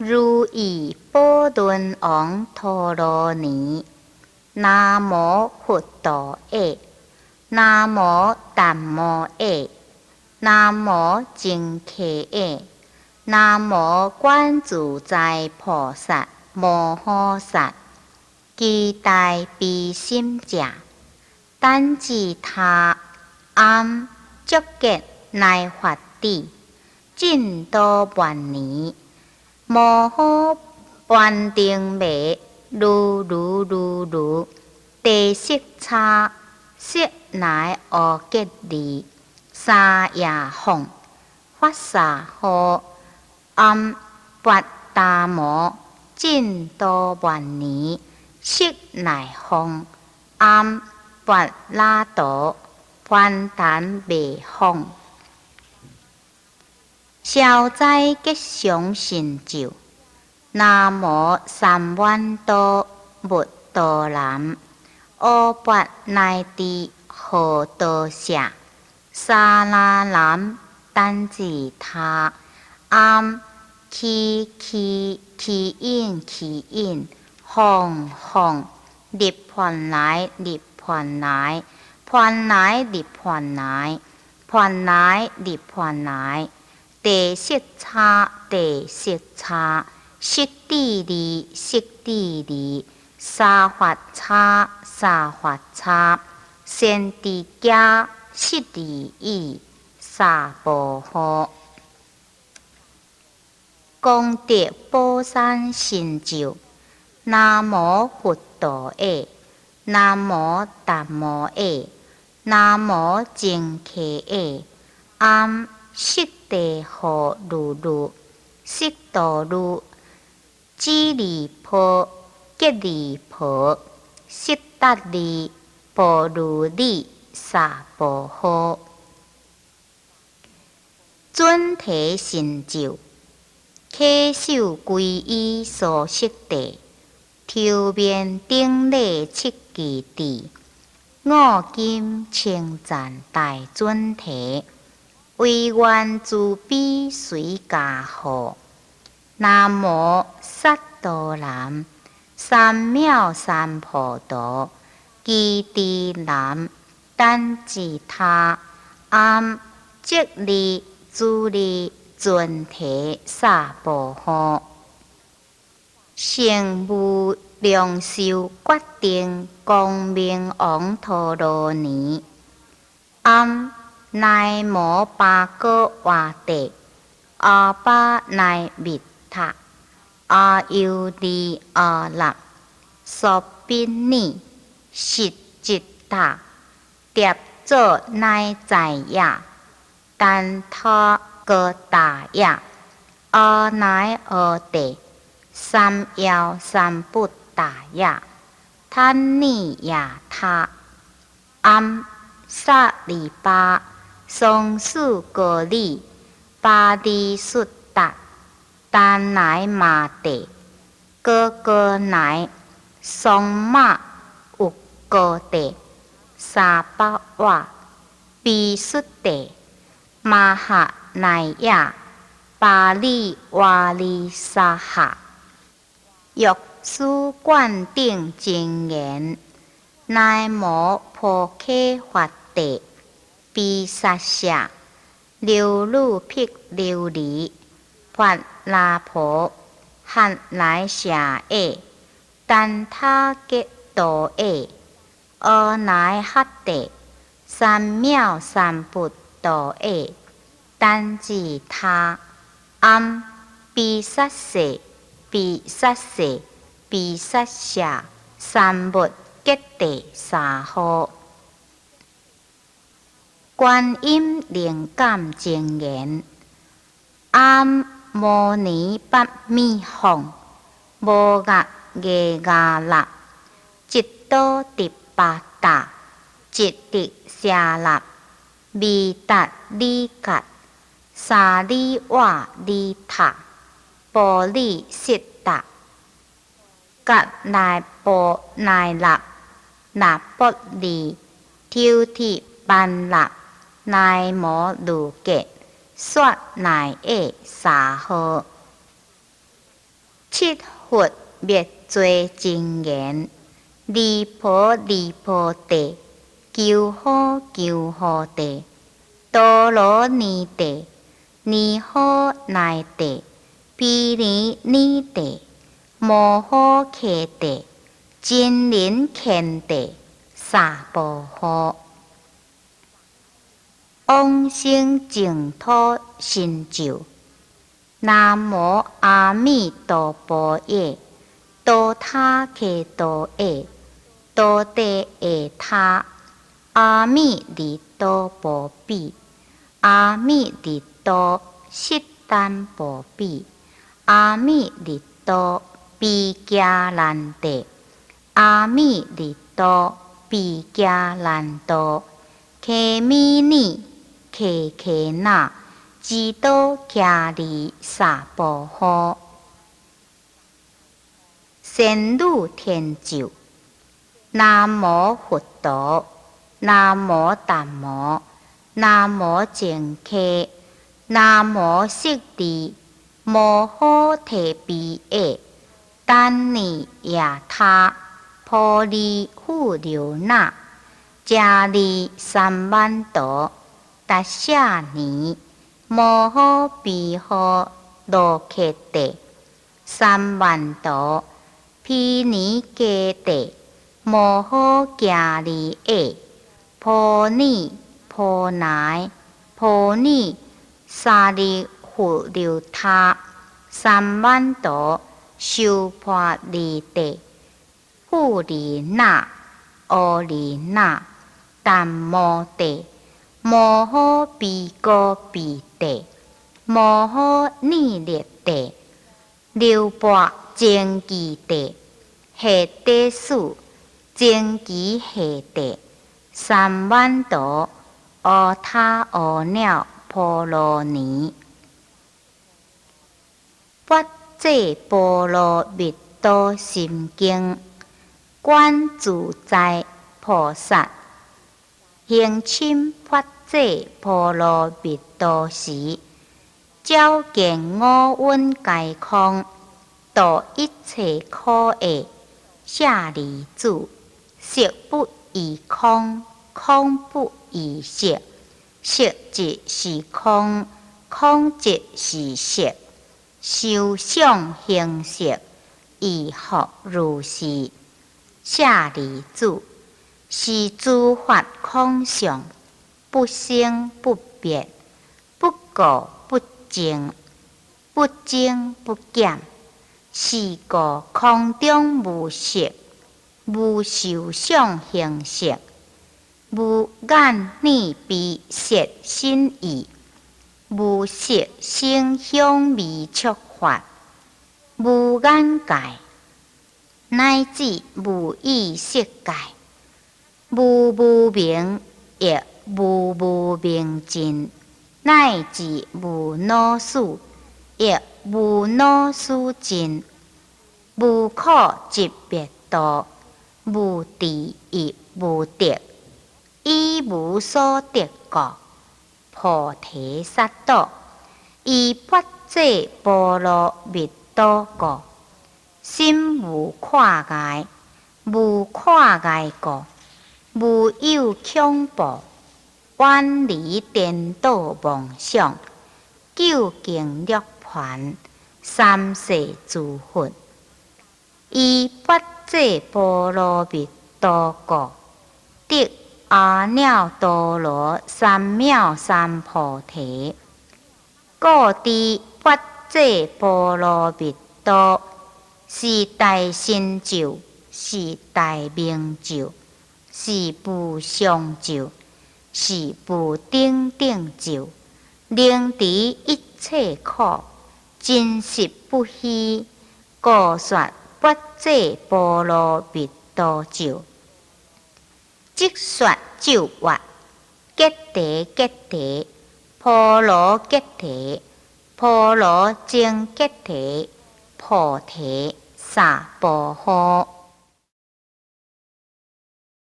如意宝轮王陀罗尼，南无佛陀耶，南无达摩耶，南无净客耶，南无观自在菩萨摩诃萨，期待悲心者，但自他暗足结乃法地，尽多万年。摩诃梵定美，如，地色差，色乃阿吉利，沙耶吽，法沙诃，暗跋达摩，尽多万年，色乃吽，暗跋拉多，梵坛未吽。消灾吉祥成就，南无三万多佛多南，阿跋乃地何多舍，沙那南但自他，暗其因，吽，涅盘来，盘来，地色差，色地利，沙法差，先地家，色地义，沙婆诃。功德宝山成就，南无佛陀耶，南无达摩耶，南无净客耶，暗悉地何如，悉多如，智利婆，吉利婆，悉达利，婆如利，萨婆诃。准提成就，稽首皈依所悉地，头面顶礼七支地，五金称赞大准提。唯愿慈悲随加护，南无萨多南，三藐三菩提，基地南，但自他，暗即利自利，准提萨婆诃。成无量寿决定，光明王陀罗尼，暗乃摩巴哥瓦地，阿巴乃密塔，阿尤利阿那，索宾尼，悉จิ塔，叠作乃在也，但他哥大也，阿乃阿地，三夭三不大也，贪尼也他，暗萨利巴。松树果利，巴利สุ达，丹乃马地，哥乃松马อุ哥地，沙巴瓦，比สุ地，马哈乃亚，巴利瓦利沙哈，欲书灌顶真言，乃摩婆訶法地。毗沙舍，流鲁毗琉璃，法那婆，汉来舍耶，但他吉多耶，阿乃哈地，三藐三菩提耶，但自他，暗毗沙舍，三无吉地沙诃。观音灵感真言，暗摩尼八咪吽，摩嘎耶嘎那，จิตโตติปาตะ，จิตติ舍那，弥达利กัด，สาลีวะลีถะ，波利悉达，กัด乃波乃那，那波利，ทิวทิปัน那。乃摩卢杰，说乃耶沙诃。七佛灭罪真言，离婆离婆地，救好救好地，多罗尼地，尼好奈地，毗尼尼地，摩诃诃地，真人乾地，萨婆诃。往生净土成就。南无阿弥陀佛耶，多他克多耶，多地耶他，阿弥利多波比，阿弥利多悉单波比，阿弥利多比迦兰地，阿弥利多比迦兰多，揭弥尼揭揭那。基督伽利萨婆诃，仙女天咒。南无佛陀，南无达摩，南无净客，南无悉地，摩诃提比耶，丹尼亚他，婆利富流那，迦利三万多，达夏尼。摩诃毗诃罗揭地，三万多，毗尼揭地，摩诃迦利耶，婆尼婆乃，婆尼沙利富流他，三万多，修婆利地，富利那，阿利那，达摩地。摩诃毗歌毗地，摩诃尼列地，六波净祇地，下地数净祇下地，三万多，阿他阿耨婆罗尼，发这波罗蜜多心经，观自在菩萨，行深发这波罗蜜多时，照见五蕴皆空，度一切苦厄。舍利子，色不异空，空不异色，色即是空，空即是色，受想行识，亦复如是。舍利子，是诸法空相。不生不灭，不垢不净，不增不减，是故空中无色，无受想行识，无眼耳鼻舌身意，无色声香味触法，无眼界，乃至无意识界，无无明亦无无明尽，乃至无老死，亦无老死尽，无苦即灭度，无智亦无得，以无所得故，菩提萨埵，以发这波罗蜜多故，心无跨碍，无跨碍故，无有恐怖。远离颠倒妄想，究竟涅槃，三世诸佛，以发这波罗蜜多故，得阿耨多罗三藐三菩提。故知发这波罗蜜多，是大成就，是大明就，是无上就。是不顶顶就，能除一切苦，真实不虚。故说发这波罗蜜多咒，即说咒话：揭谛揭谛，婆罗揭谛，婆罗僧揭谛，菩提萨婆诃。